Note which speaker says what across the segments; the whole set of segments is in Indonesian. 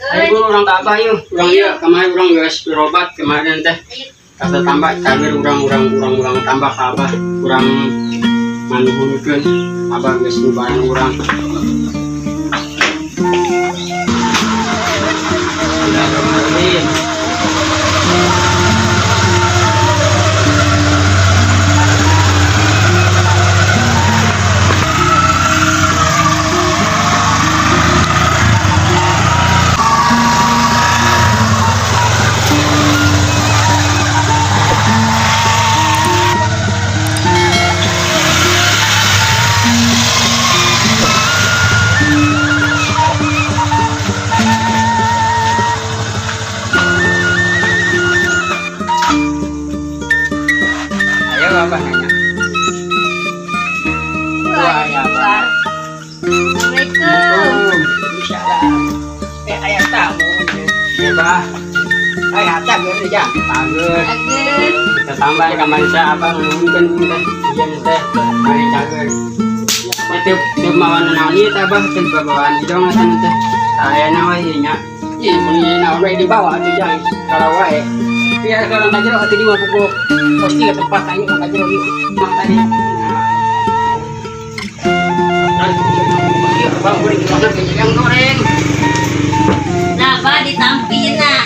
Speaker 1: Ayo guru orang tak apa yuk, orang iya kemarin orang guys berobat kemarin teh kata tambah kami orang tambah ke abah kurang manuhunkeun abah geus barang urang. Apa nanya? Wah, ya Pak.
Speaker 2: Assalamualaikum.
Speaker 1: Insyaallah. Ayah tamu. Ya, Pak. Ayah tamu aja. Tagur. Kita tambah kamar saya apa mungkin teh. Iya teh. Mari cager. Itu mawan nani teh Bah, teh bawaan dong atan teh. Saya nawa nya. Ih, mun nawa di bawah atuh jang. Kalau wae. Biar orang tajir atau di pokok pasti ke tempat tanya orang tajir yuk makanya bang boleh gimana kayak yang goreng
Speaker 2: Nah, Pak ditampin nak.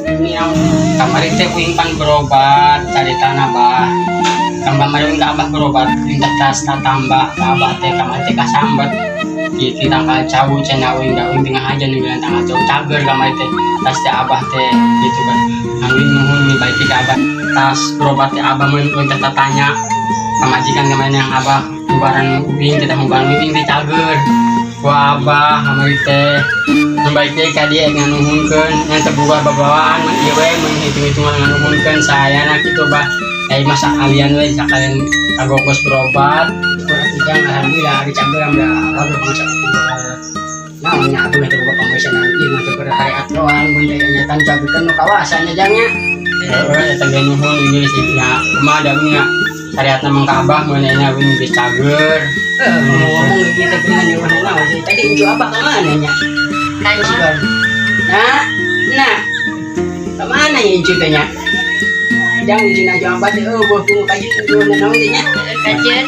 Speaker 1: ini yang kemarin teh puingpan berobat cari tanah bah kemarin nggak abah berobat pindah tas tambah abah teh kemarin teh kasambat di tanggal jauh cina uing tengah aja nih bilang tanggal jauh cager kemarin teh tas teh abah teh gitu kan angin muhun baik ke abah tas berobat teh abah minta tanya kemajikan kemarin yang abah kubaran uing kita kubaran uing teh cager gua abah kemarin teh membaiknya kadi nganuhunkeun yang terbuka bawaan ieu menghitung-hitungan nganuhunkeun saya nak kitu bah masa kalian we sakalian kagokos berobat berarti kan alhamdulillah di cager amda lalu bangsa namanya aku nanti buka pemeriksaan nanti nanti pada hari aturan bundanya tan cagerkeun nu kawasannya jangnya tangga nuhun ini sih ya kumaha da nya syariatna mangkabah meunanya wing geus cager ngomong gitu dengan yang mana sih tadi unjuk abah ke mana nya kayu sugan nah kemana ya unjuk tanya jangan izin aja abah teh bos tunggu kaji tunggu naon teh nya
Speaker 2: Kajian.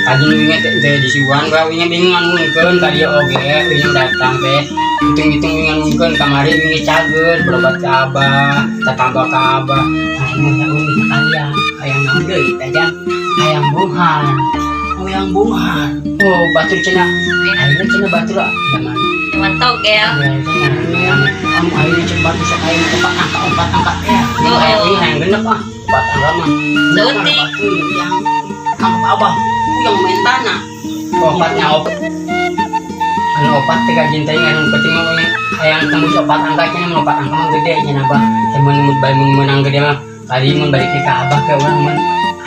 Speaker 1: kaji wingi teh di siwan gua wingi bingung nganungkeun tadi oge wingi datang teh hitung-hitung wingi nganungkeun kamari wingi cager berobat ke abah tatambah ke abah mun tak wingi kalian hayang naon deui teh jang hayang bunghal yang bunga oh batur cina akhirnya cina batur lah zaman
Speaker 2: Togel.
Speaker 1: kamu akhirnya cina batur sok air tempat empat angka ya ini yang genep ah empat angka mah
Speaker 2: Suti.
Speaker 1: yang angkat abah yang main tanah obatnya obat anu obat tiga jintai yang penting mau yang tembus obat angka cina mau obat angka mah gede cina abah temen menang gede mah tadi mau balik ke abah ke orang men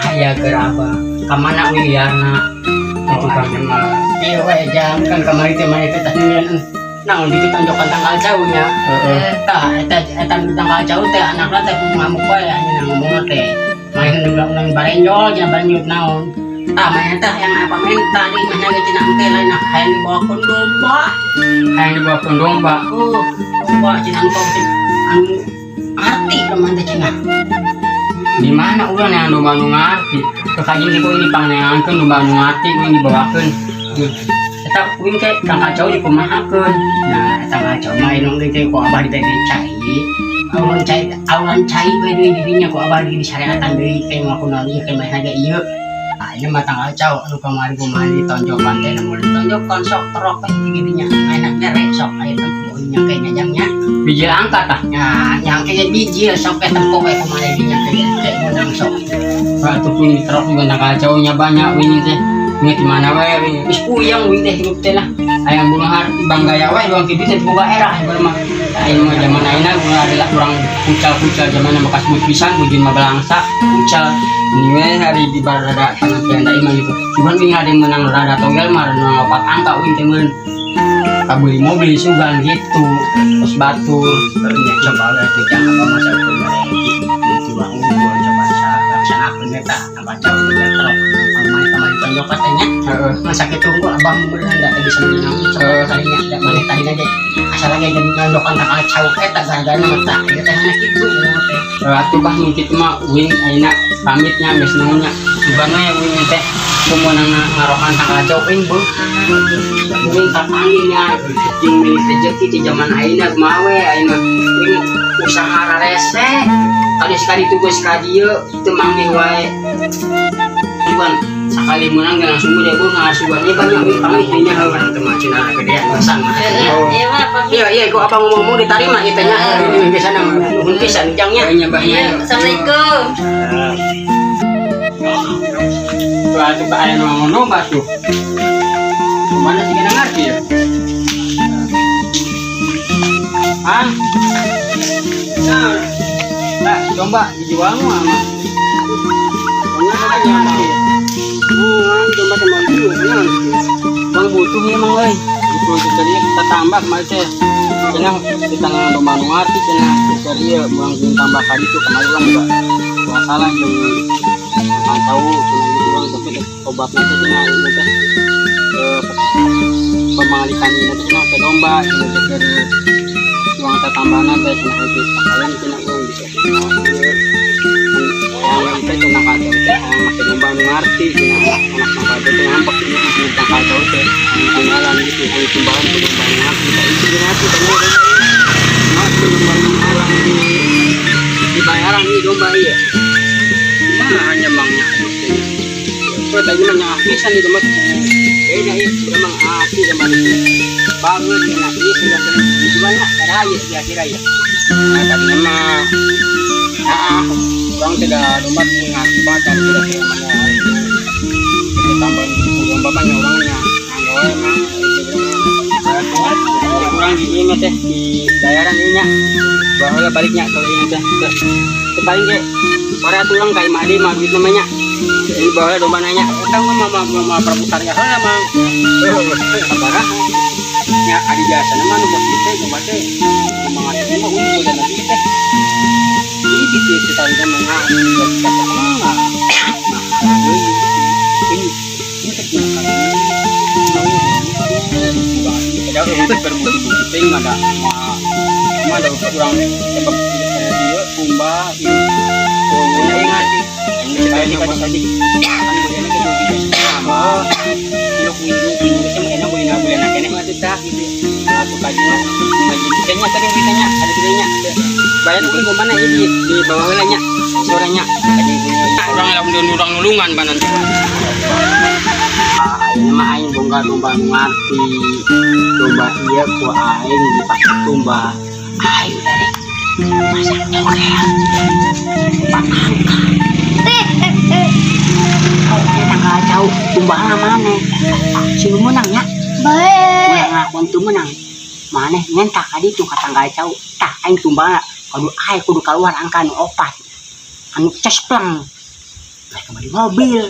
Speaker 1: ayah ke abah kamana wiliarna itu kan memang iya wae jam kan kemarin teh mah kita nyen naon ditunjukkan tanggal jauhnya tah eta tanggal jauh teh anakna teh ngamuk wae nya ngomong teh main nang barenjol nya banyut naon tah main tah yang apa main tadi mana ge cenah engke lain hayang dibawa domba domba cenah engkau anu arti kemana cenah di mana urang yang domba nu ngarti kekajian itu ini panengankeun domba nu ngarti ini dibawakeun eta uing teh kang kacau dikumahakeun nah eta kacau mah inung teh ku abah teh dicai auran cai we deui didinya ku abah di syariatan deui kayak ngaku nali kayak mah haga ieu ini mah tang kacau anu kamari kumaha ditonjokan teh namun ditonjokan sok terok teh didinya enak mere sok aya tempo nya kayaknya jamnya bijil angkat tah yang kayak bijil sok ke tempo we kumaha didinya kayak menang sok batu pun terok juga tang kacau nya banyak wingi teh inget di mana wae wingi geus puyeng wingi teh hirup teh lah aya bunghar ibang gaya wae doang kitu teh boga era mah aya mah zaman ayeuna adalah urang pucal-pucal zaman bekas but pisan bujun mah belangsa pucal ini we hari di barada tanah tenda imah gitu cuman wingi ada menang rada togel mah nu opat angka wingi teh meun kabeli mobil sugan gitu terus batur terusnya coba we teh jangan apa masa kemarin itu bang unggul coba sana pun eta apa jauh teh terok main Tanjok katanya. Masakit tunggu abang mo bener ndak bisa menang itu kalinya ndak balik tadi aja. Asal lagi nondokan tak kacau gara-gara mata. Kita tanya gitu. Atuh bah mungkin mah wing ayeuna pamitnya geus nunggunya. Ibana ya wing teh kumunang ngarokan tak kacau wing bu. Wing kapanginya jeung milik rezeki di zaman ayeuna mawe ayeuna wing usaha rarese. Kali sekali tugas ka dieu teu manggih wae. Iban sakali menang gak langsung dia gue ngasuhannya banyak wih pamit nya orang teman cina gede pasang
Speaker 2: Iya mah pamit.
Speaker 1: iya kok apa ngomong diterima itanya di sana nuhun pisan jangnya
Speaker 2: Iya, Assalamualaikum.
Speaker 1: tuh atuh ka aya nu ngomong tuh mana sih kena ngerti ya nah coba dijual mah coba teman dulu kenal bang butuh ya emang butuh jadi kita tambah kemarin teh karena kita nggak ngerti karena jadi ya bang tambah kali itu kemarin orang enggak masalah yang nggak tahu cuma gitu bang tapi obatnya teh cina ini teh pemalikan ini teh cina ke domba cina dari uang tambahan teh cina itu kalian cina uang bisa yang kita cina kacau teh yang masih domba ngerti cina anak kacau teh nampak ini tentang kacau teh kenalan gitu yang timbangan ke domba ngerti kita itu ngerti karena ngerti domba orang di bayaran di domba iya mana hanya bangnya itu tadi nanya akisan di domba beda ya memang aki domba itu bangun dengan aki sudah tujuannya ada ya kira-kira ya nah tadi nama orang tidak domba mengakibatkan kira-kira mana itu tambah domba banyak orangnya kalau emang orang di ini teh di bayaran ini nya bahwa baliknya kalau ini teh paling kayak para tulang kayak madi duit namanya ini bawa domba nanya tahu mama perputar ya lah mang kabarah ya ada jasa nama nu bos kita domba teh mengasih mah udah dan lagi teh ini bisa kita lihat mana ini terkenal padahal untuk berbudi-budi ting ada kurang sebab dia tumba ini punya ingat kayak di kaca tadi kan boleh lagi sama ilok minggu sama enak boleh nak enak mah tak gitu satu kajian kayaknya tadi ditanya ada ditanya bayar dulu ke mana ini di bawah wilayahnya sorenya tadi orang yang orang nulungan banan nama aing bongga domba ngerti domba iya ku aing dipakai domba aing dari masak tokel patangka kacau domba mana si menang ya baik ngakon tuh menang mana nyentak tadi tuh katang kacau tak aing domba kudu aing kudu keluar angka anu opat anu cespleng kembali mobil